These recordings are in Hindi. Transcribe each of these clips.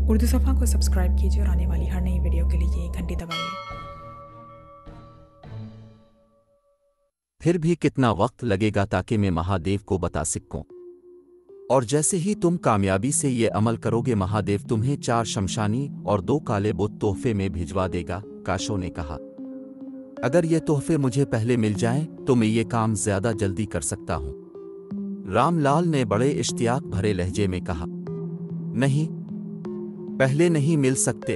उर्दू सफ़ा को सब्सक्राइब कीजिए और आने वाली हर नई वीडियो के लिए घंटी दबाइए। फिर भी कितना वक्त लगेगा ताकि मैं महादेव को बता सकूं? और जैसे ही तुम कामयाबी से ये अमल करोगे, महादेव तुम्हें 4 शमशानी और 2 काले बुत तोहफे में भिजवा देगा। काशो ने कहा, अगर ये तोहफे मुझे पहले मिल जाएं तो मैं ये काम ज्यादा जल्दी कर सकता हूं। रामलाल ने बड़े इश्तियाक भरे लहजे में कहा, नहीं, पहले नहीं मिल सकते।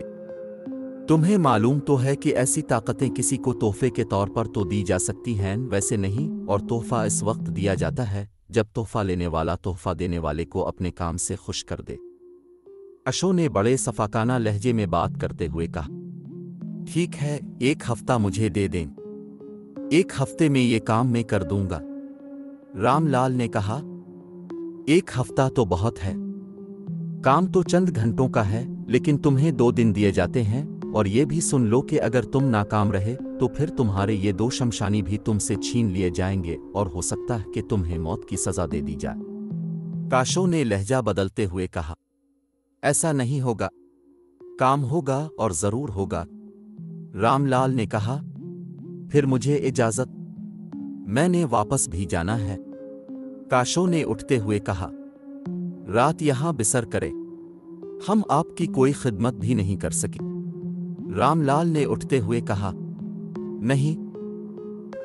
तुम्हें मालूम तो है कि ऐसी ताकतें किसी को तोहफे के तौर पर तो दी जा सकती हैं, वैसे नहीं। और तोहफा इस वक्त दिया जाता है जब तोहफा लेने वाला तोहफा देने वाले को अपने काम से खुश कर दे। अशो ने बड़े सफाकाना लहजे में बात करते हुए कहा, ठीक है, 1 हफ्ता मुझे दे दें। 1 हफ्ते में ये काम मैं कर दूंगा। रामलाल ने कहा, 1 हफ्ता तो बहुत है। काम तो चंद घंटों का है, लेकिन तुम्हें 2 दिन दिए जाते हैं। और ये भी सुन लो कि अगर तुम नाकाम रहे तो फिर तुम्हारे ये 2 शमशानी भी तुमसे छीन लिए जाएंगे और हो सकता है कि तुम्हें मौत की सजा दे दी जाए। काशो ने लहजा बदलते हुए कहा, ऐसा नहीं होगा, काम होगा और जरूर होगा। रामलाल ने कहा, फिर मुझे इजाजत, मैंने वापस भी जाना है। काशो ने उठते हुए कहा, रात यहां बिसर करे, हम आपकी कोई खिदमत भी नहीं कर सके। रामलाल ने उठते हुए कहा, नहीं,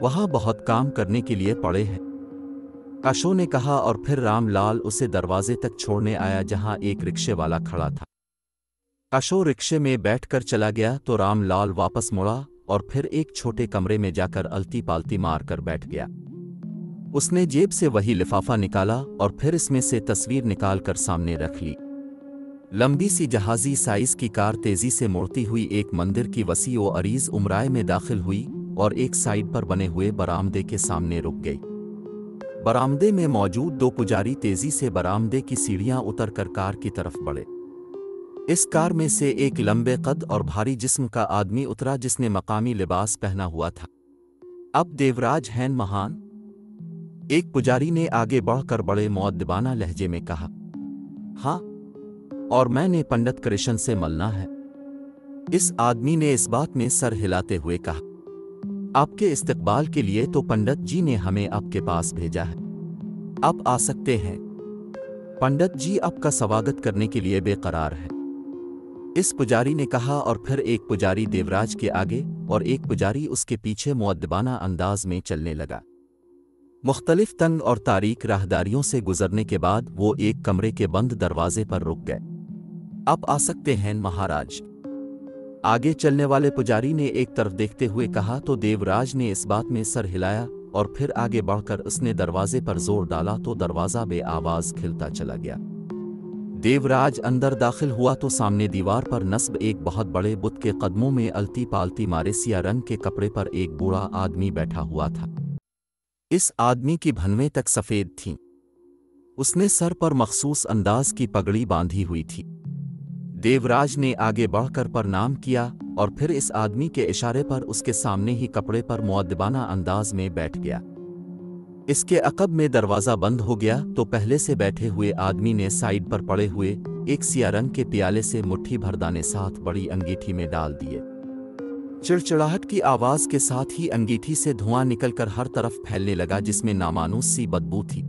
वहां बहुत काम करने के लिए पड़े हैं। काशो ने कहा और फिर रामलाल उसे दरवाजे तक छोड़ने आया जहां एक रिक्शे वाला खड़ा था। काशो रिक्शे में बैठकर चला गया तो रामलाल वापस मुड़ा और फिर एक छोटे कमरे में जाकर अलती पालती मारकर बैठ गया। उसने जेब से वही लिफाफा निकाला और फिर इसमें से तस्वीर निकालकर सामने रख ली। लंबी सी जहाजी साइज की कार तेजी से मुड़ती हुई एक मंदिर की वसी व अरीज उमराय में दाखिल हुई और एक साइड पर बने हुए बरामदे के सामने रुक गई। बरामदे में मौजूद 2 पुजारी तेजी से बरामदे की सीढ़ियां उतरकर कार की तरफ बढ़े। इस कार में से एक लंबे कद और भारी जिस्म का आदमी उतरा जिसने मकामी लिबास पहना हुआ था। अब देवराज हैं महान? एक पुजारी ने आगे बढ़कर बड़े मुअद्दिबाना लहजे में कहा, हाँ, और मैंने पंडित कृष्ण से मिलना है। इस आदमी ने इस बात में सर हिलाते हुए कहा, आपके इस्तकबाल के लिए तो पंडित जी ने हमें आपके पास भेजा है। आप आ सकते हैं। पंडित जी आपका स्वागत करने के लिए बेकरार है, इस पुजारी ने कहा। और फिर एक पुजारी देवराज के आगे और एक पुजारी उसके पीछे मुअद्दिबाना अंदाज में चलने लगा। मुख्तलिफ तंग और तारीक राहदारियों से गुजरने के बाद वो एक कमरे के बंद दरवाजे पर रुक गए। आप आ सकते हैं महाराज, आगे चलने वाले पुजारी ने एक तरफ देखते हुए कहा तो देवराज ने इस बात में सर हिलाया और फिर आगे बढ़कर उसने दरवाजे पर जोर डाला तो दरवाजा बेआवाज खिलता चला गया। देवराज अंदर दाखिल हुआ तो सामने दीवार पर नस्ब एक बहुत बड़े बुत के कदमों में अलती पालती मारे सिया रंग के कपड़े पर एक बूढ़ा आदमी बैठा हुआ था। इस आदमी की भनवें तक सफ़ेद थीं। उसने सर पर मखसूस अंदाज की पगड़ी बांधी हुई थी। देवराज ने आगे बढ़कर प्रणाम किया और फिर इस आदमी के इशारे पर उसके सामने ही कपड़े पर मुअद्दिबाना अंदाज में बैठ गया। इसके अकब में दरवाज़ा बंद हो गया तो पहले से बैठे हुए आदमी ने साइड पर पड़े हुए एक सिया रंग के प्याले से मुट्ठी भर दाने साथ बड़ी अंगीठी में डाल दिए। चिड़चिड़ाहट की आवाज़ के साथ ही अंगीठी से धुआं निकलकर हर तरफ फैलने लगा जिसमें नामानूस सी बदबू थी।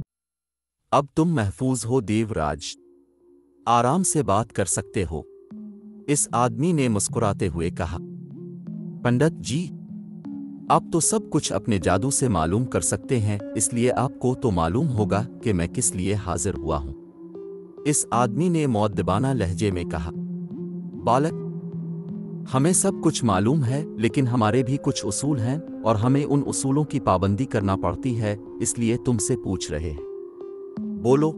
अब तुम महफूज हो देवराज, आराम से बात कर सकते हो, इस आदमी ने मुस्कुराते हुए कहा। पंडित जी, आप तो सब कुछ अपने जादू से मालूम कर सकते हैं, इसलिए आपको तो मालूम होगा कि मैं किस लिए हाजिर हुआ हूं। इस आदमी ने मुअद्दिबाना लहजे में कहा, बालक, हमें सब कुछ मालूम है, लेकिन हमारे भी कुछ उसूल हैं और हमें उन उसूलों की पाबंदी करना पड़ती है, इसलिए तुमसे पूछ रहे हैं। बोलो।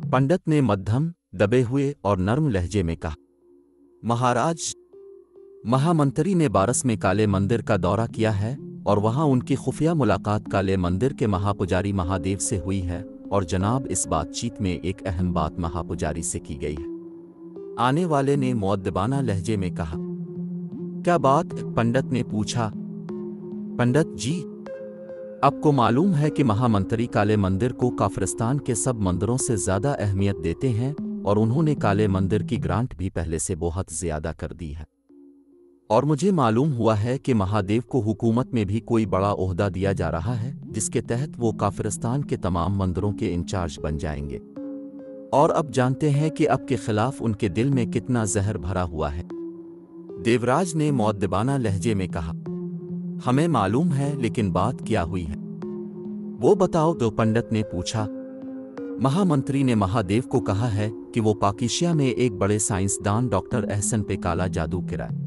पंडित ने मध्यम, दबे हुए और नर्म लहजे में कहा, महाराज, महामंत्री ने बारस में काले मंदिर का दौरा किया है और वहां उनकी खुफिया मुलाकात काले मंदिर के महापुजारी महादेव से हुई है और जनाब इस बातचीत में एक अहम बात महापुजारी से की गई है। आने वाले ने मुअद्दिबाना लहजे में कहा, क्या बात? पंडित ने पूछा। पंडित जी, आपको मालूम है कि महामंत्री काले मंदिर को काफिरिस्तान के सब मंदिरों से ज्यादा अहमियत देते हैं और उन्होंने काले मंदिर की ग्रांट भी पहले से बहुत ज्यादा कर दी है। और मुझे मालूम हुआ है कि महादेव को हुकूमत में भी कोई बड़ा ओहदा दिया जा रहा है, जिसके तहत वो काफिरिस्तान के तमाम मंदिरों के इंचार्ज बन जाएंगे। और अब जानते हैं कि अब के खिलाफ उनके दिल में कितना जहर भरा हुआ है। देवराज ने मुअद्दिबाना लहजे में कहा, हमें मालूम है, लेकिन बात क्या हुई है वो बताओ। तो पंडित ने पूछा। महामंत्री ने महादेव को कहा है कि वो पाकिस्तान में एक बड़े साइंसदान डॉक्टर एहसन पे काला जादू गिराए।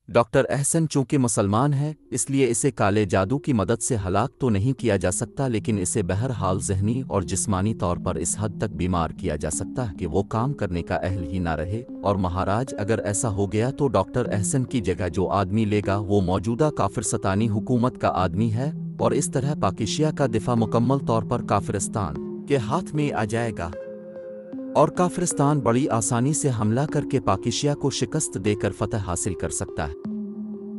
डॉक्टर एहसन चूंकि मुसलमान है, इसलिए इसे काले जादू की मदद से हलाक तो नहीं किया जा सकता, लेकिन इसे बहरहाल ज़हनी और जिस्मानी तौर पर इस हद तक बीमार किया जा सकता है कि वो काम करने का अहल ही ना रहे। और महाराज, अगर ऐसा हो गया तो डॉक्टर एहसन की जगह जो आदमी लेगा वो मौजूदा काफिरस्तानी हुकूमत का आदमी है, और इस तरह पाकिस्तान का दिफा मुकम्मल तौर पर काफिरस्तान के हाथ में आ जाएगा, और काफिरस्तान बड़ी आसानी से हमला करके पाकिस्तान को शिकस्त देकर फतह हासिल कर सकता है।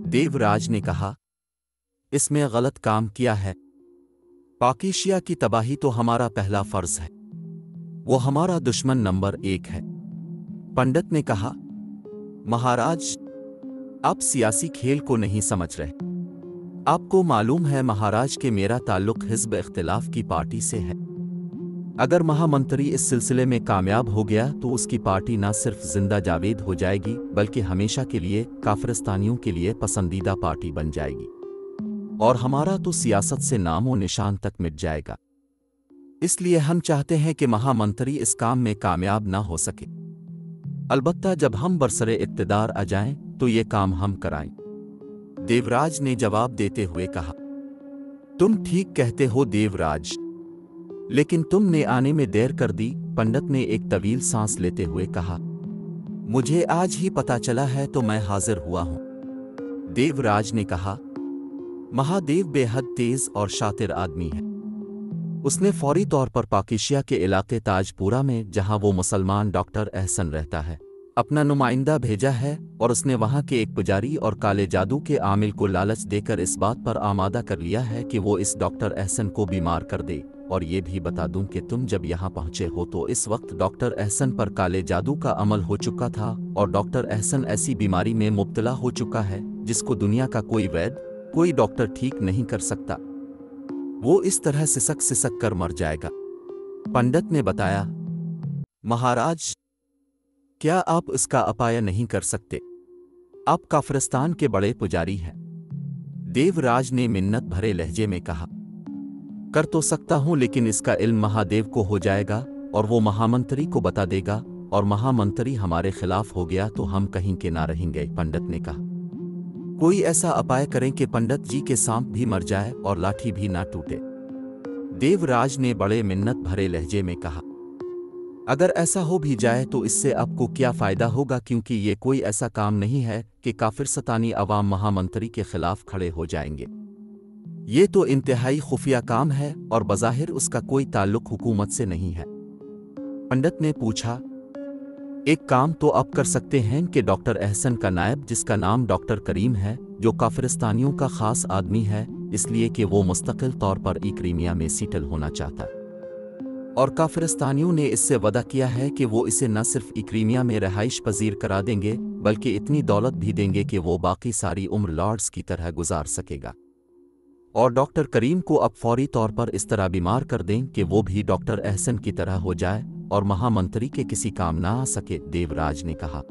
देवराज ने कहा, इसमें गलत काम किया है। पाकिस्तान की तबाही तो हमारा पहला फर्ज है, वो हमारा दुश्मन नंबर 1 है। पंडित ने कहा, महाराज, आप सियासी खेल को नहीं समझ रहे। आपको मालूम है महाराज कि मेरा ताल्लुक हिज़्ब इख्तिलाफ की पार्टी से है। अगर महामंत्री इस सिलसिले में कामयाब हो गया तो उसकी पार्टी न सिर्फ जिंदा जावेद हो जाएगी, बल्कि हमेशा के लिए काफिरस्तानियों के लिए पसंदीदा पार्टी बन जाएगी, और हमारा तो सियासत से नामो निशान तक मिट जाएगा। इसलिए हम चाहते हैं कि महामंत्री इस काम में कामयाब ना हो सके। अलबत्ता जब हम बरसरे इक़्तिदार आ जाएं तो ये काम हम कराएं। देवराज ने जवाब देते हुए कहा, तुम ठीक कहते हो देवराज, लेकिन तुमने आने में देर कर दी। पंडित ने एक तवील सांस लेते हुए कहा, मुझे आज ही पता चला है तो मैं हाजिर हुआ हूं। देवराज ने कहा, महादेव बेहद तेज और शातिर आदमी है। उसने फौरी तौर पर पाकिस्तान के इलाके ताजपुरा में, जहां वो मुसलमान डॉक्टर एहसन रहता है, अपना नुमाइंदा भेजा है, और उसने वहां के एक पुजारी और काले जादू के आमिल को लालच देकर इस बात पर आमादा कर लिया है कि वो इस डॉक्टर एहसन को बीमार कर दे। और ये भी बता दूं कि तुम जब यहाँ पहुंचे हो तो इस वक्त डॉक्टर एहसन पर काले जादू का अमल हो चुका था, और डॉक्टर एहसन ऐसी बीमारी में मुब्तला हो चुका है जिसको दुनिया का कोई वैद्य, कोई डॉक्टर ठीक नहीं कर सकता। वो इस तरह सिसक सिसक कर मर जाएगा। पंडित ने बताया, महाराज, क्या आप इसका उपाय नहीं कर सकते? आप काफिरस्तान के बड़े पुजारी हैं। देवराज ने मिन्नत भरे लहजे में कहा, कर तो सकता हूं, लेकिन इसका इल्म महादेव को हो जाएगा और वो महामंत्री को बता देगा, और महामंत्री हमारे खिलाफ हो गया तो हम कहीं के ना रहेंगे। पंडित ने कहा, कोई ऐसा उपाय करें कि पंडित जी के सांप भी मर जाए और लाठी भी ना टूटे। देवराज ने बड़े मिन्नत भरे लहजे में कहा, अगर ऐसा हो भी जाए तो इससे आपको क्या फ़ायदा होगा, क्योंकि ये कोई ऐसा काम नहीं है कि काफिरस्तानी अवाम महामंत्री के खिलाफ खड़े हो जाएंगे। ये तो इंतहाई खुफिया काम है और बज़ाहिर उसका कोई ताल्लुक हुकूमत से नहीं है। पंडित ने पूछा, एक काम तो आप कर सकते हैं कि डॉक्टर एहसन का नायब, जिसका नाम डॉक्टर करीम है, जो काफिरस्तानियों का ख़ास आदमी है, इसलिए कि वो मुस्तकिल तौर पर क्रीमिया में सेटल होना चाहता है, और काफिरस्तानियों ने इससे वादा किया है कि वो इसे न सिर्फ क्रीमिया में रहाइश पजीर करा देंगे, बल्कि इतनी दौलत भी देंगे कि वो बाकी सारी उम्र लॉर्ड्स की तरह गुजार सकेगा। और डॉक्टर करीम को अब फौरी तौर पर इस तरह बीमार कर दें कि वो भी डॉक्टर एहसन की तरह हो जाए और महामंत्री के किसी काम ना आ सके। देवराज ने कहा,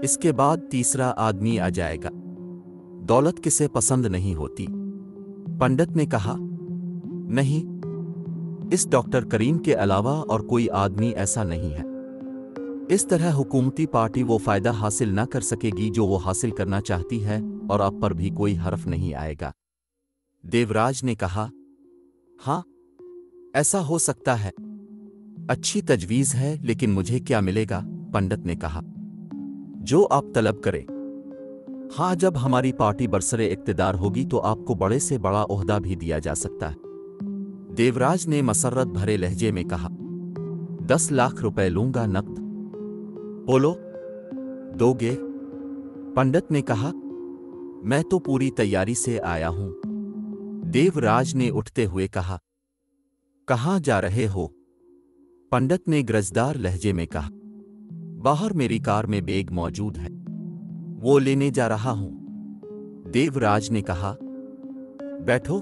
इसके बाद तीसरा आदमी आ जाएगा। दौलत किसे पसंद नहीं होती? पंडित ने कहा, नहीं, इस डॉक्टर करीम के अलावा और कोई आदमी ऐसा नहीं है। इस तरह हुकूमती पार्टी वो फ़ायदा हासिल न कर सकेगी जो वो हासिल करना चाहती है, और आप पर भी कोई हर्फ नहीं आएगा। देवराज ने कहा, हाँ, ऐसा हो सकता है। अच्छी तजवीज़ है, लेकिन मुझे क्या मिलेगा? पंडित ने कहा, जो आप तलब करें। हाँ, जब हमारी पार्टी बरसरे इक़्तिदार होगी तो आपको बड़े से बड़ा ओहदा भी दिया जा सकता है। देवराज ने मसर्रत भरे लहजे में कहा, 10 लाख रुपए लूंगा नकद। बोलो, दोगे? पंडित ने कहा, मैं तो पूरी तैयारी से आया हूं। देवराज ने उठते हुए कहा, कहाँ जा रहे हो? पंडित ने गरजदार लहजे में कहा। बाहर मेरी कार में बैग मौजूद है, वो लेने जा रहा हूं। देवराज ने कहा, बैठो,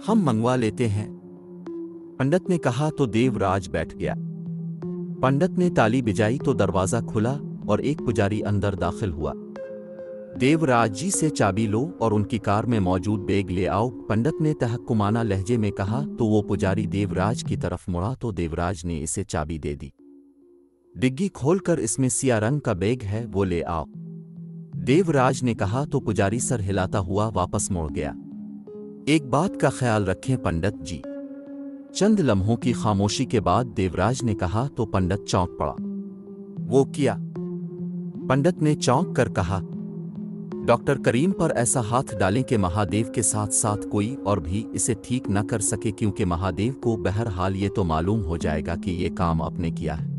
हम मंगवा लेते हैं। पंडित ने कहा तो देवराज बैठ गया। पंडित ने ताली बजाई तो दरवाजा खुला और एक पुजारी अंदर दाखिल हुआ। देवराज जी से चाबी लो और उनकी कार में मौजूद बैग ले आओ, पंडित ने तहक्कुमाना लहजे में कहा। तो वो पुजारी देवराज की तरफ मुड़ा तो देवराज ने इसे चाबी दे दी। डिग्गी खोलकर इसमें सिया रंग का बैग है, वो ले आओ, देवराज ने कहा। तो पुजारी सर हिलाता हुआ वापस मुड़ गया। एक बात का ख्याल रखें पंडित जी। चंद लम्हों की खामोशी के बाद देवराज ने कहा तो पंडित चौंक पड़ा। वो क्या? पंडित ने चौंक कर कहा, डॉक्टर करीम पर ऐसा हाथ डालें कि महादेव के साथ साथ कोई और भी इसे ठीक न कर सके, क्योंकि महादेव को बहरहाल ये तो मालूम हो जाएगा कि ये काम आपने किया है।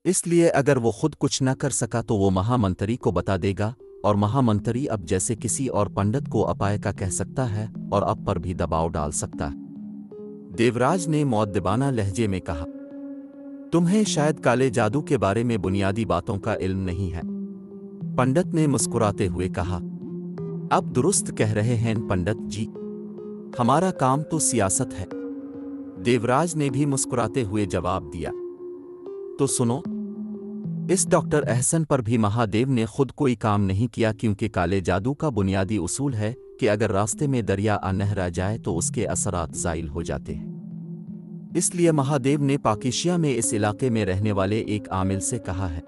इसलिए अगर वो खुद कुछ न कर सका तो वो महामंत्री को बता देगा, और महामंत्री अब जैसे किसी और पंडित को अपाय का कह सकता है और अब पर भी दबाव डाल सकता है। देवराज ने मुअद्दिबाना लहजे में कहा, तुम्हें शायद काले जादू के बारे में बुनियादी बातों का इल्म नहीं है। पंडित ने मुस्कुराते हुए कहा, अब दुरुस्त कह रहे हैं पंडित जी, हमारा काम तो सियासत है। देवराज ने भी मुस्कुराते हुए जवाब दिया, तो सुनो, इस डॉक्टर अहसन पर भी महादेव ने खुद कोई काम नहीं किया, क्योंकि काले जादू का बुनियादी उसूल है कि अगर रास्ते में दरिया आ नहर आ जाए तो उसके असरात ज़ाइल हो जाते हैं। इसलिए महादेव ने पाकिशिया में इस इलाके में रहने वाले एक आमिल से कहा है,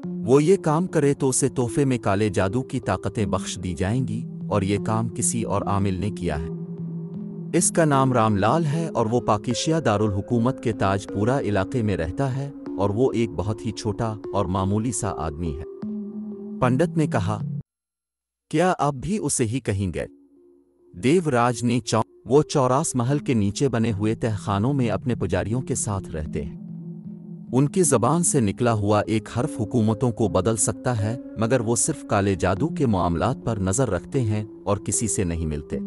वो ये काम करे तो उसे तोहफे में काले जादू की ताकतें बख्श दी जाएंगी, और ये काम किसी और आमिल ने किया है। इसका नाम रामलाल है और वो पाकिशिया दारुल हुकूमत के ताजपुरा इलाके में रहता है, और वो एक बहुत ही छोटा और मामूली सा आदमी है। पंडित ने कहा, क्या आप भी उसे ही कहीं गए? देवराज ने वो चौरास महल के नीचे बने हुए तहखानों में अपने पुजारियों के साथ रहते हैं। उनकी ज़बान से निकला हुआ एक हर्फ हुकूमतों को बदल सकता है, मगर वो सिर्फ काले जादू के मामलात पर नज़र रखते हैं और किसी से नहीं मिलते,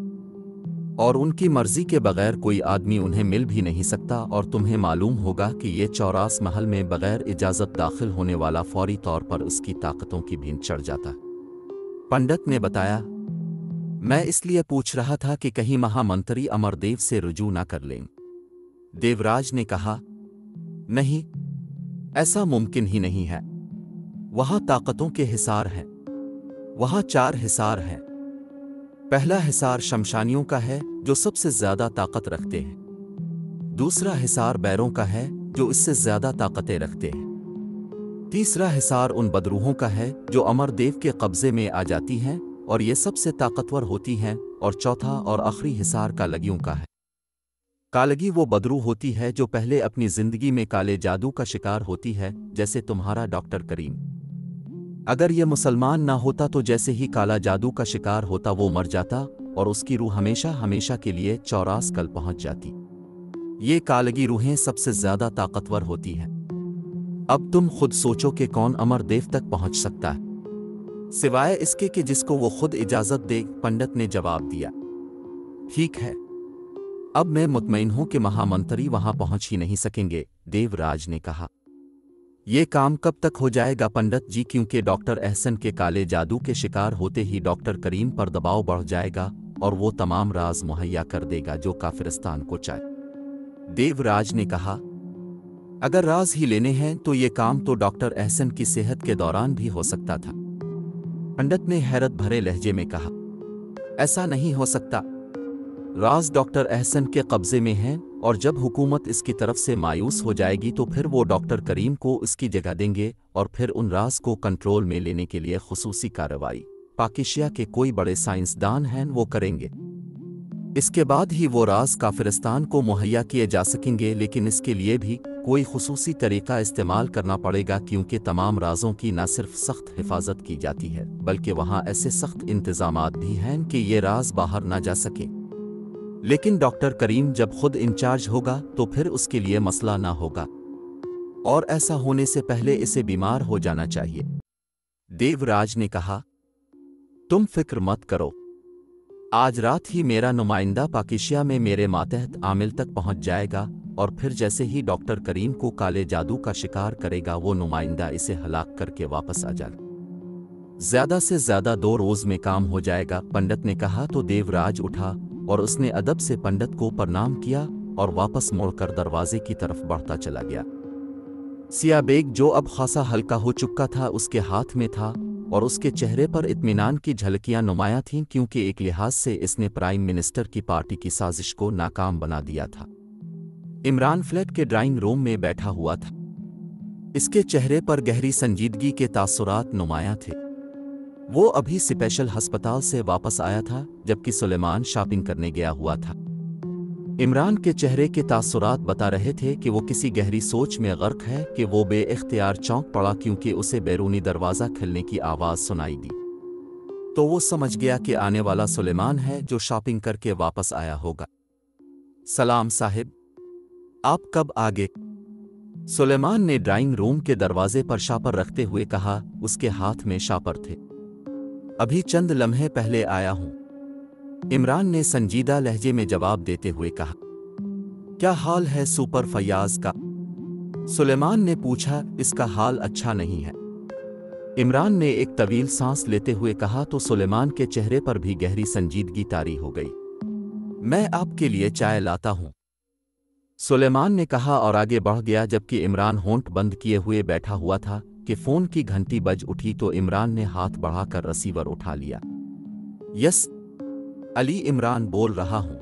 और उनकी मर्जी के बगैर कोई आदमी उन्हें मिल भी नहीं सकता। और तुम्हें मालूम होगा कि ये चौरास महल में बगैर इजाज़त दाखिल होने वाला फौरी तौर पर उसकी ताकतों की भींत चढ़ जाता। पंडित ने बताया, मैं इसलिए पूछ रहा था कि कहीं महामंत्री अमरदेव से रुजू ना कर लें। देवराज ने कहा, नहीं, ऐसा मुमकिन ही नहीं है। वहां ताकतों के हिसार हैं। वहां 4 हिसार हैं। पहला हिसार शमशानियों का है, जो सबसे ज्यादा ताकत रखते हैं। दूसरा हिसार बैरों का है, जो इससे ज्यादा ताकतें रखते हैं। तीसरा हिसार उन बदरूहों का है जो अमरदेव के कब्जे में आ जाती हैं और ये सबसे ताकतवर होती हैं। और चौथा और आखिरी हिसार कालगियों का है। कालगी वो बदरू होती है जो पहले अपनी जिंदगी में काले जादू का शिकार होती है, जैसे तुम्हारा डॉक्टर करीम। अगर ये मुसलमान ना होता तो जैसे ही काला जादू का शिकार होता वो मर जाता और उसकी रूह हमेशा हमेशा के लिए चौरास कल पहुंच जाती। ये कालगी रूहें सबसे ज्यादा ताकतवर होती हैं। अब तुम खुद सोचो कि कौन अमरदेव तक पहुंच सकता है, सिवाय इसके कि जिसको वो खुद इजाजत दे। पंडित ने जवाब दिया, ठीक है, अब मैं मुतमईन हूं कि महामंत्री वहां पहुंच ही नहीं सकेंगे। देवराज ने कहा, ये काम कब तक हो जाएगा पंडित जी, क्योंकि डॉक्टर अहसन के काले जादू के शिकार होते ही डॉक्टर करीम पर दबाव बढ़ जाएगा और वो तमाम राज मुहैया कर देगा जो काफिरिस्तान को चाहे। देवराज ने कहा, अगर राज ही लेने हैं तो ये काम तो डॉक्टर अहसन की सेहत के दौरान भी हो सकता था। पंडित ने हैरत भरे लहजे में कहा, ऐसा नहीं हो सकता। राज डॉक्टर अहसन के कब्जे में है और जब हुकूमत इसकी तरफ से मायूस हो जाएगी तो फिर वो डॉक्टर करीम को इसकी जगह देंगे और फिर उन राज को कंट्रोल में लेने के लिए खुसूसी कार्रवाई पाकिशिया के कोई बड़े साइंसदान हैं वो करेंगे। इसके बाद ही वो राज काफिरिस्तान को मुहैया किए जा सकेंगे, लेकिन इसके लिए भी कोई खुसूसी तरीका इस्तेमाल करना पड़ेगा, क्योंकि तमाम राजों की न सिर्फ सख्त हिफाजत की जाती है बल्कि वहाँ ऐसे सख्त इंतजामात भी हैं कि ये राज बाहर ना जा सके। लेकिन डॉक्टर करीम जब खुद इंचार्ज होगा तो फिर उसके लिए मसला ना होगा, और ऐसा होने से पहले इसे बीमार हो जाना चाहिए। देवराज ने कहा, तुम फिक्र मत करो, आज रात ही मेरा नुमाइंदा पाकिशिया में मेरे मातहत आमिल तक पहुंच जाएगा और फिर जैसे ही डॉक्टर करीम को काले जादू का शिकार करेगा वो नुमाइंदा इसे हलाक करके वापस आ जाएगा। ज्यादा से ज्यादा 2 रोज में काम हो जाएगा, पंडित ने कहा। तो देवराज उठा और उसने अदब से पंडित को प्रणाम किया और वापस मुड़कर दरवाजे की तरफ बढ़ता चला गया। सियाबेग जो अब खासा हल्का हो चुका था उसके हाथ में था और उसके चेहरे पर इत्मीनान की झलकियां नुमायां थीं, क्योंकि एक लिहाज से इसने प्राइम मिनिस्टर की पार्टी की साजिश को नाकाम बना दिया था। इमरान फ्लैट के ड्राइंग रूम में बैठा हुआ था। इसके चेहरे पर गहरी संजीदगी के तासुरात नुमायां थे। वो अभी स्पेशल अस्पताल से वापस आया था, जबकि सुलेमान शॉपिंग करने गया हुआ था। इमरान के चेहरे के तासुरात बता रहे थे कि वो किसी गहरी सोच में गर्क है कि वो बेइख्तियार चौंक पड़ा, क्योंकि उसे बैरूनी दरवाज़ा खुलने की आवाज़ सुनाई दी। तो वो समझ गया कि आने वाला सुलेमान है जो शॉपिंग करके वापस आया होगा। सलाम साहिब, आप कब आ गए? सुलेमान ने ड्राइंग रूम के दरवाजे पर शापर रखते हुए कहा। उसके हाथ में शापर थे। अभी चंद लम्हे पहले आया हूं, इमरान ने संजीदा लहजे में जवाब देते हुए कहा। क्या हाल है सुपर फयाज का? सुलेमान ने पूछा। इसका हाल अच्छा नहीं है, इमरान ने एक तवील सांस लेते हुए कहा। तो सुलेमान के चेहरे पर भी गहरी संजीदगी तारी हो गई। मैं आपके लिए चाय लाता हूं, सुलेमान ने कहा और आगे बढ़ गया, जबकि इमरान होंठ बंद किए हुए बैठा हुआ था कि फ़ोन की घंटी बज उठी। तो इमरान ने हाथ बढ़ाकर रिसीवर उठा लिया। यस अली, इमरान बोल रहा हूं,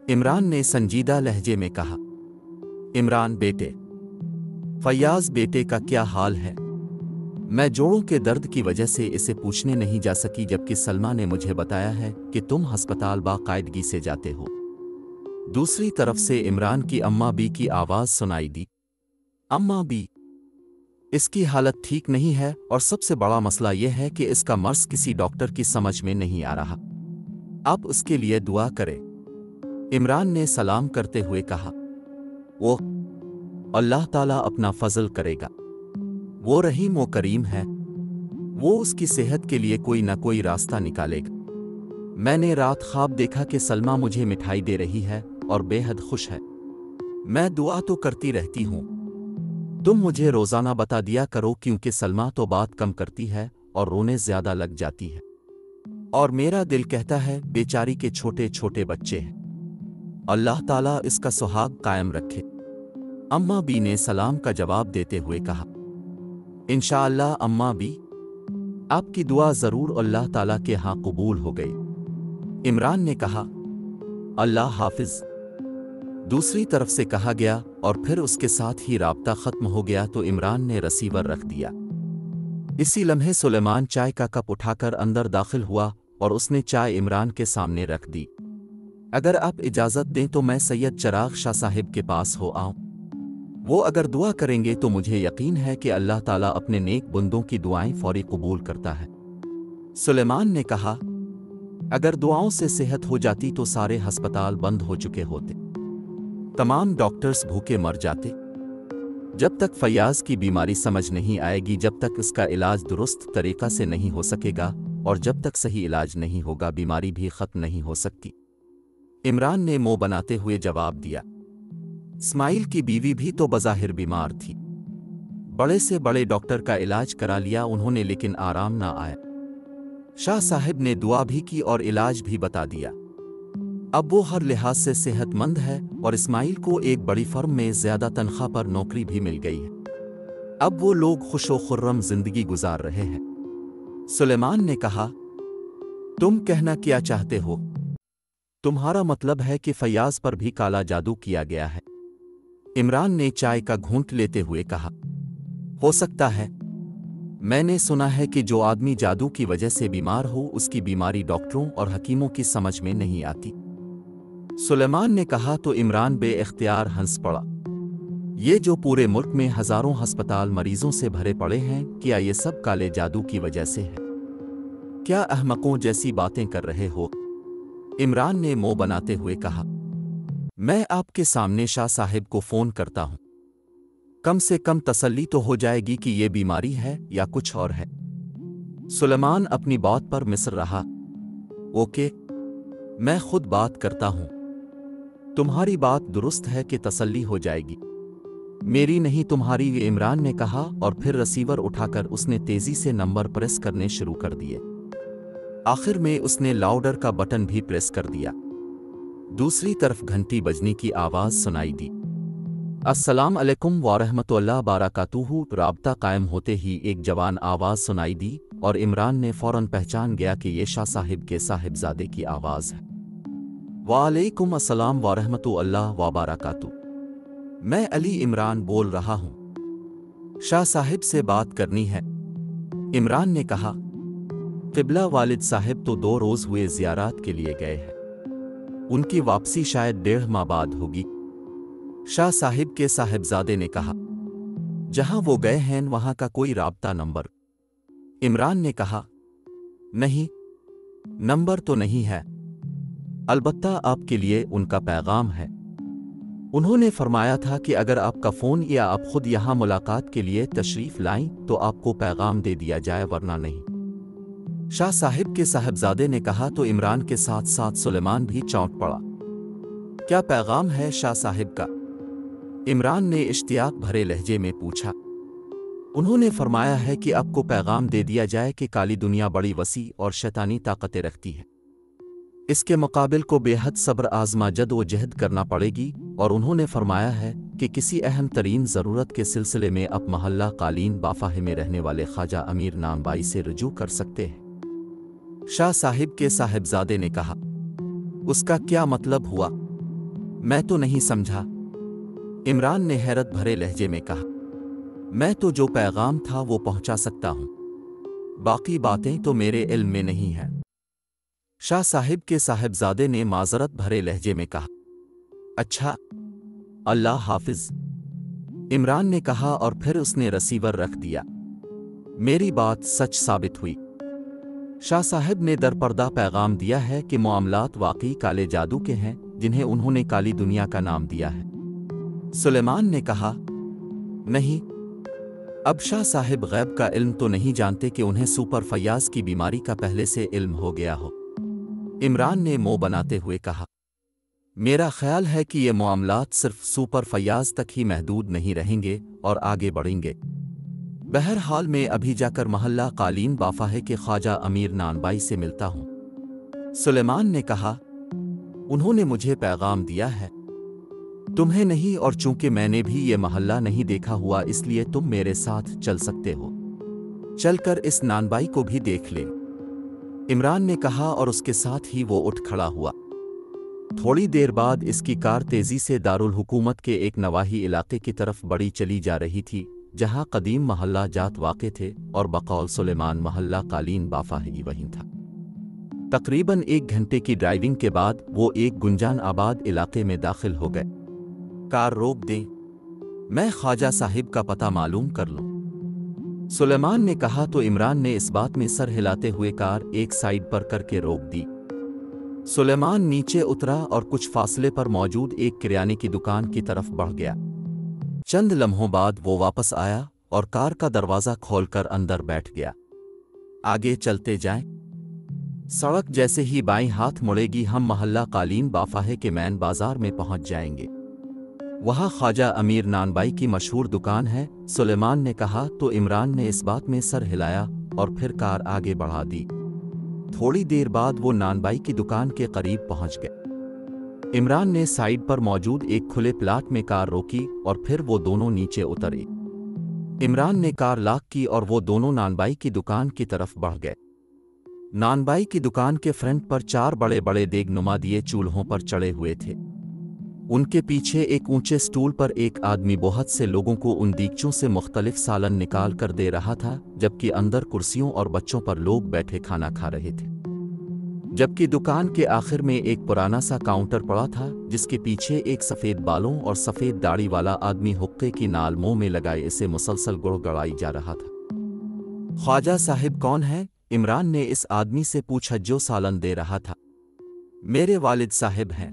इमरान ने संजीदा लहजे में कहा। इमरान बेटे, फयाज बेटे का क्या हाल है? मैं जोड़ों के दर्द की वजह से इसे पूछने नहीं जा सकी, जबकि सलमा ने मुझे बताया है कि तुम अस्पताल बाकायदगी से जाते हो। दूसरी तरफ से इमरान की अम्मा बी की आवाज़ सुनाई दी। अम्मा बी, इसकी हालत ठीक नहीं है और सबसे बड़ा मसला यह है कि इसका मर्ज किसी डॉक्टर की समझ में नहीं आ रहा। आप उसके लिए दुआ करें, इमरान ने सलाम करते हुए कहा। वो अल्लाह ताला अपना फजल करेगा, वो रहीम व करीम है, वो उसकी सेहत के लिए कोई ना कोई रास्ता निकालेगा। मैंने रात ख्वाब देखा कि सलमा मुझे मिठाई दे रही है और बेहद खुश है। मैं दुआ तो करती रहती हूँ, तुम मुझे रोज़ाना बता दिया करो, क्योंकि सलमा तो बात कम करती है और रोने ज़्यादा लग जाती है और मेरा दिल कहता है बेचारी के छोटे छोटे बच्चे हैं, अल्लाह ताला इसका सुहाग कायम रखे। अम्मा बी ने सलाम का जवाब देते हुए कहा। इंशाअल्लाह अम्मा बी, आपकी दुआ ज़रूर अल्लाह ताला के यहाँ कबूल हो गई, इमरान ने कहा। अल्लाह हाफिज, दूसरी तरफ से कहा गया और फिर उसके साथ ही राब्ता ख़त्म हो गया। तो इमरान ने रिसीवर रख दिया। इसी लम्हे सुलेमान चाय का कप उठाकर अंदर दाखिल हुआ और उसने चाय इमरान के सामने रख दी। अगर आप इजाज़त दें तो मैं सैयद चिराग शाह साहिब के पास हो आऊं। वो अगर दुआ करेंगे तो मुझे यकीन है कि अल्लाह ताला अपने नेक बंदों की दुआएं फौरी कबूल करता है। सुलेमान ने कहा, अगर दुआओं से सेहत हो जाती तो सारे अस्पताल बंद हो चुके होते, तमाम डॉक्टर्स भूखे मर जाते। जब तक फयाज की बीमारी समझ नहीं आएगी, जब तक उसका इलाज दुरुस्त तरीक़ा से नहीं हो सकेगा और जब तक सही इलाज नहीं होगा, बीमारी भी ख़त्म नहीं हो सकती, इमरान ने मुंह बनाते हुए जवाब दिया। इस्माइल की बीवी भी तो बज़ाहिर बीमार थी, बड़े से बड़े डॉक्टर का इलाज करा लिया उन्होंने, लेकिन आराम ना आया। शाह साहिब ने दुआ भी की और इलाज भी बता दिया। अब वो हर लिहाज से सेहतमंद है और इस्माइल को एक बड़ी फर्म में ज़्यादा तनख्वाह पर नौकरी भी मिल गई है। अब वो लोग खुशो खुर्रम जिंदगी गुजार रहे हैं। सुलेमान ने कहा, तुम कहना क्या चाहते हो? तुम्हारा मतलब है कि फयाज पर भी काला जादू किया गया है? इमरान ने चाय का घूंट लेते हुए कहा। हो सकता है, मैंने सुना है कि जो आदमी जादू की वजह से बीमार हो उसकी बीमारी डॉक्टरों और हकीमों की समझ में नहीं आती, सुलेमान ने कहा। तो इमरान बेइख्तियार हंस पड़ा। ये जो पूरे मुल्क में हजारों अस्पताल मरीजों से भरे पड़े हैं, क्या ये सब काले जादू की वजह से है? क्या अहमकों जैसी बातें कर रहे हो? इमरान ने मुंह बनाते हुए कहा। मैं आपके सामने शाह साहिब को फ़ोन करता हूं, कम से कम तसल्ली तो हो जाएगी कि ये बीमारी है या कुछ और है। सुलेमान अपनी बात पर मिसर रहा। ओके, मैं खुद बात करता हूं। तुम्हारी बात दुरुस्त है कि तसल्ली हो जाएगी। मेरी नहीं तुम्हारी, इमरान ने कहा और फिर रिसीवर उठाकर उसने तेजी से नंबर प्रेस करने शुरू कर दिए। आखिर में उसने लाउडर का बटन भी प्रेस कर दिया। दूसरी तरफ घंटी बजने की आवाज़ सुनाई दी। अस्सलाम अलैकुम वरहमतुल्लाह बारकातुहू। राब्ता कायम होते ही एक जवान आवाज़ सुनाई दी और इमरान ने फ़ौरन पहचान गया कि ये शाह साहिब के साहिबजादे की आवाज़ है। वालेकुम अस्सलाम वरहमतुल्लाह वबरकातुहू। मैं अली इमरान बोल रहा हूँ। शाह साहिब से बात करनी है, इमरान ने कहा। क़िबला वालिद साहिब तो 2 रोज़ हुए ज़ियारत के लिए गए हैं। उनकी वापसी शायद 1.5 माह बाद होगी, शाह साहिब के साहिबजादे ने कहा। जहां वो गए हैं वहां का कोई राब्ता नंबर? इमरान ने कहा। नहीं, नंबर तो नहीं है, अलबत्ता आपके लिए उनका पैगाम है। उन्होंने फरमाया था कि अगर आपका फ़ोन या आप खुद यहां मुलाकात के लिए तशरीफ़ लाएं तो आपको पैगाम दे दिया जाए, वरना नहीं, शाह साहिब के साहिबजादे ने कहा। तो इमरान के साथ साथ सुलेमान भी चौंक पड़ा। क्या पैगाम है शाह साहिब का? इमरान ने इश्तियाक भरे लहजे में पूछा। उन्होंने फरमाया है कि आपको पैगाम दे दिया जाए कि काली दुनिया बड़ी वसी और शैतानी ताकतें रखती है। इसके मुकाबिल को बेहद सब्र आज़मा जद-व-जहद करना पड़ेगी, और उन्होंने फरमाया है कि किसी अहम तरीन ज़रूरत के सिलसिले में आप महल्ला कालीन बाफाहे में रहने वाले ख्वाजा अमीर नानबाई से रुजू कर सकते हैं। शाह साहिब के साहिबजादे ने कहा। उसका क्या मतलब हुआ? मैं तो नहीं समझा, इमरान ने हैरत भरे लहजे में कहा। मैं तो जो पैगाम था वो पहुंचा सकता हूं, बाकी बातें तो मेरे इल्म में नहीं है, शाह साहिब के साहिबजादे ने माजरत भरे लहजे में कहा। अच्छा, अल्लाह हाफिज, इमरान ने कहा और फिर उसने रिसीवर रख दिया। मेरी बात सच साबित हुई। शाह साहिब ने दरपर्दा पैगाम दिया है कि मामलात वाकई काले जादू के हैं जिन्हें उन्होंने काली दुनिया का नाम दिया है। सुलेमान ने कहा। नहीं, अब शाह साहिब गैब का इल्म तो नहीं जानते कि उन्हें सुपर फयाज की बीमारी का पहले से इल्म हो गया हो, इमरान ने मुंह बनाते हुए कहा। मेरा ख्याल है कि ये मामलात सिर्फ सुपर फयाज तक ही महदूद नहीं रहेंगे और आगे बढ़ेंगे। बहरहाल मैं अभी जाकर महल्ला कालीन बाफाहे के ख्वाजा अमीर नानबाई से मिलता हूँ, सुलेमान ने कहा। उन्होंने मुझे पैगाम दिया है, तुम्हें नहीं, और चूंकि मैंने भी ये महल्ला नहीं देखा हुआ इसलिए तुम मेरे साथ चल सकते हो। चलकर इस नानबाई को भी देख लें, इमरान ने कहा और उसके साथ ही वो उठ खड़ा हुआ। थोड़ी देर बाद इसकी कार तेजी से दारुल हुकूमत के एक नवाही इलाके की तरफ बढ़ी चली जा रही थी जहां कदीम महल्ला जात वाक़े थे और बकौल सुलेमान महल्ला कालीन बाफाही वहीं था। तकरीबन 1 घंटे की ड्राइविंग के बाद वो एक गुंजान आबाद इलाके में दाखिल हो गए। कार रोक दें, मैं ख्वाजा साहिब का पता मालूम कर लूं, सुलेमान ने कहा। तो इमरान ने इस बात में सर हिलाते हुए कार एक साइड पर करके रोक दी। सुलेमान नीचे उतरा और कुछ फासले पर मौजूद एक किराने की दुकान की तरफ बढ़ गया। चंद लम्हों बाद वो वापस आया और कार का दरवाज़ा खोलकर अंदर बैठ गया। आगे चलते जाएं। सड़क जैसे ही बाईं हाथ मुड़ेगी हम महल्ला कालीन बाफाहे के मैन बाजार में पहुंच जाएंगे। वहाँ ख्वाजा अमीर नानबाई की मशहूर दुकान है, सुलेमान ने कहा। तो इमरान ने इस बात में सर हिलाया और फिर कार आगे बढ़ा दी। थोड़ी देर बाद वो नानबाई की दुकान के करीब पहुंच गए। इमरान ने साइड पर मौजूद एक खुले प्लाट में कार रोकी और फिर वो दोनों नीचे उतरे। इमरान ने कार लॉक की और वो दोनों नानबाई की दुकान की तरफ बढ़ गए। नानबाई की दुकान के फ्रंट पर 4 बड़े बड़े देगनुमा दिए चूल्हों पर चढ़े हुए थे। उनके पीछे एक ऊंचे स्टूल पर एक आदमी बहुत से लोगों को उन दीगचों से मुख्तलिफ सालन निकाल कर दे रहा था, जबकि अंदर कुर्सियों और बच्चों पर लोग बैठे खाना खा रहे थे। जबकि दुकान के आखिर में एक पुराना सा काउंटर पड़ा था जिसके पीछे एक सफ़ेद बालों और सफ़ेद दाढ़ी वाला आदमी हुक्के की नाल मुंह में लगाए इसे मुसलसल गुड़गड़ाई जा रहा था। ख्वाजा साहिब कौन है? इमरान ने इस आदमी से पूछा जो सालन दे रहा था। मेरे वालिद साहिब हैं,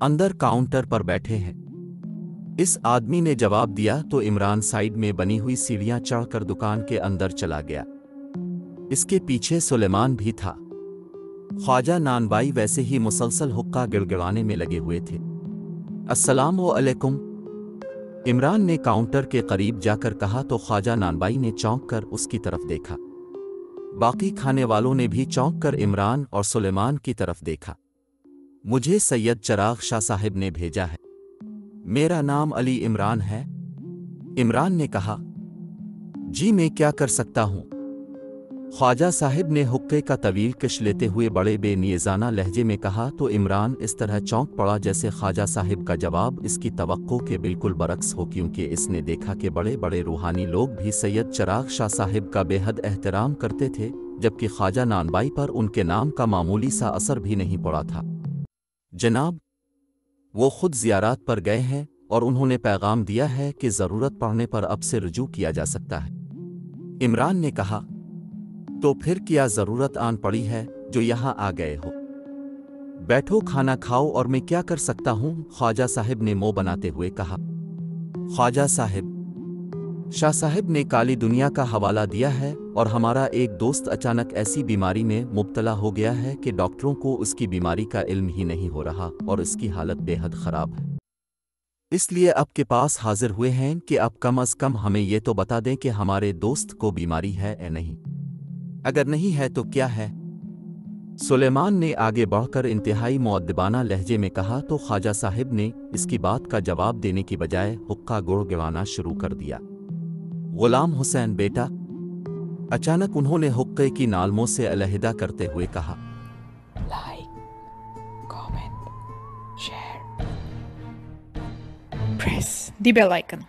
अंदर काउंटर पर बैठे हैं, इस आदमी ने जवाब दिया। तो इमरान साइड में बनी हुई सीढ़ियां चढ़कर दुकान के अंदर चला गया। इसके पीछे सुलेमान भी था। ख्वाजा नानबाई वैसे ही मुसलसल हुक्का गिड़गिड़ाने में लगे हुए थे। अस्सलामु अलैकुम। इमरान ने काउंटर के करीब जाकर कहा तो ख्वाजा नानबाई ने चौंक कर उसकी तरफ देखा। बाकी खाने वालों ने भी चौंक कर इमरान और सुलेमान की तरफ देखा। मुझे सैयद चिराग शाह साहिब ने भेजा है। मेरा नाम अली इमरान है। इमरान ने कहा, जी मैं क्या कर सकता हूँ? ख्वाजा साहिब ने हुक्के का तवील किश लेते हुए बड़े बेनियज़ाना लहजे में कहा तो इमरान इस तरह चौंक पड़ा जैसे ख्वाजा साहिब का जवाब इसकी तवक्को के बिल्कुल बरक्स हो, क्योंकि इसने देखा कि बड़े बड़े रूहानी लोग भी सैयद चिराग शाह साहिब का बेहद एहतराम करते थे, जबकि ख्वाजा नानबाई पर उनके नाम का मामूली सा असर भी नहीं पड़ा था। जनाब, वो खुद ज़ियारत पर गए हैं और उन्होंने पैगाम दिया है कि ज़रूरत पड़ने पर अब से रुजू किया जा सकता है। इमरान ने कहा, तो फिर क्या ज़रूरत आन पड़ी है जो यहाँ आ गए हो? बैठो, खाना खाओ और मैं क्या कर सकता हूँ? ख्वाजा साहिब ने मुँह बनाते हुए कहा। ख्वाजा साहिब, शाह साहिब ने काली दुनिया का हवाला दिया है और हमारा एक दोस्त अचानक ऐसी बीमारी में मुब्तला हो गया है कि डॉक्टरों को उसकी बीमारी का इल्म ही नहीं हो रहा और इसकी हालत बेहद ख़राब है। इसलिए आपके पास हाजिर हुए हैं कि आप कम अज़ कम हमें ये तो बता दें कि हमारे दोस्त को बीमारी है या नहीं। अगर नहीं है तो क्या है? सुलेमान ने आगे बढ़कर इंतहाई मुअद्दिबाना लहजे में कहा तो ख्वाजा साहिब ने इसकी बात का जवाब देने की बजाय हुक्का गुड़गुड़ाना शुरू कर दिया। गुलाम हुसैन बेटा, अचानक उन्होंने हुक्के की नालमों से अलहदा करते हुए कहा। Like, comment, share, press the bell icon.